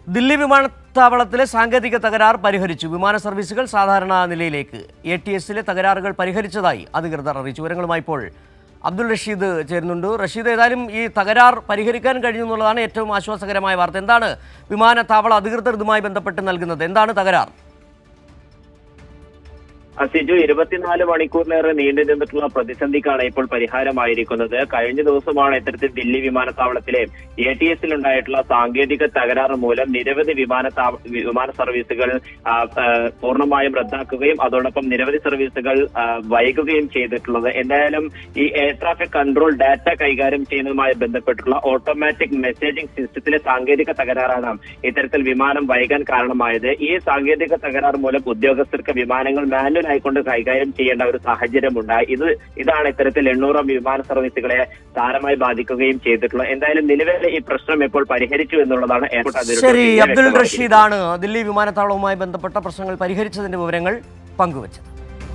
ദില്ലി വിമാനത്താവളത്തിലെ സാങ്കേതിക തകരാർ പരിഹരിച്ചു. വിമാന സർവീസുകൾ സാധാരണ നിലയിലേക്ക്. ATSലെ തകരാറുകൾ പരിഹരിച്ചതായി അധികൃതർ അറിയിച്ചു. വിവരങ്ങളുമായി ഇപ്പോൾ അബ്ദുൾ റഷീദ് ചേരുന്നുണ്ട്. റഷീദ്, ഏതായാലും ഈ തകരാർ പരിഹരിക്കാൻ കഴിഞ്ഞു എന്നുള്ളതാണ് ഏറ്റവും ആശ്വാസകരമായ വാർത്ത. എന്താണ് വിമാനത്താവള അധികൃതർ ഇതുമായി ബന്ധപ്പെട്ട് നൽകുന്നത്? എന്താണ് തകരാർ? സിജു, 24 മണിക്കൂറിലേറെ നീണ്ടു നിന്നിട്ടുള്ള പ്രതിസന്ധിക്കാണ് ഇപ്പോൾ പരിഹാരമായിരിക്കുന്നത്. കഴിഞ്ഞ ദിവസമാണ് ഇത്തരത്തിൽ ദില്ലി വിമാനത്താവളത്തിലെ ATSലുണ്ടായിട്ടുള്ള സാങ്കേതിക തകരാറ് മൂലം നിരവധി വിമാന സർവീസുകൾ പൂർണ്ണമായും റദ്ദാക്കുകയും അതോടൊപ്പം നിരവധി സർവീസുകൾ വൈകുകയും ചെയ്തിട്ടുള്ളത്. എന്തായാലും ഈ എയർ ട്രാഫിക് കൺട്രോൾ ഡാറ്റ കൈകാര്യം ചെയ്യുന്നതുമായി ബന്ധപ്പെട്ടുള്ള ഓട്ടോമാറ്റിക് മെസ്സേജിംഗ് സിസ്റ്റത്തിലെ സാങ്കേതിക തകരാറാണ് ഇത്തരത്തിൽ വിമാനം വൈകാൻ കാരണമായത്. ഈ സാങ്കേതിക തകരാർ മൂലം ഉദ്യോഗസ്ഥർക്ക് വിമാനങ്ങൾ മാനുവൽ ആയിക്കൊണ്ട് കൈകാര്യം ചെയ്യേണ്ട ഒരു സാഹചര്യമുണ്ടായി. ഇതാണ് ഇത്തരത്തിൽ 800 വിമാന സർവീസുകളെ സാരമായി ബാധിക്കുകയും ചെയ്തിട്ടുള്ളത്. എന്തായാലും നിലവിലെ ഈ പ്രശ്നം ഇപ്പോൾ പരിഹരിച്ചു എന്നുള്ളതാണ് എയർപോർട്ട്. ശരി, അബ്ദുൾ റഷീദാണ് ദില്ലി വിമാനത്താവളവുമായി ബന്ധപ്പെട്ട പ്രശ്നങ്ങൾ പരിഹരിച്ചതിന്റെ വിവരങ്ങൾ പങ്കുവച്ചത്.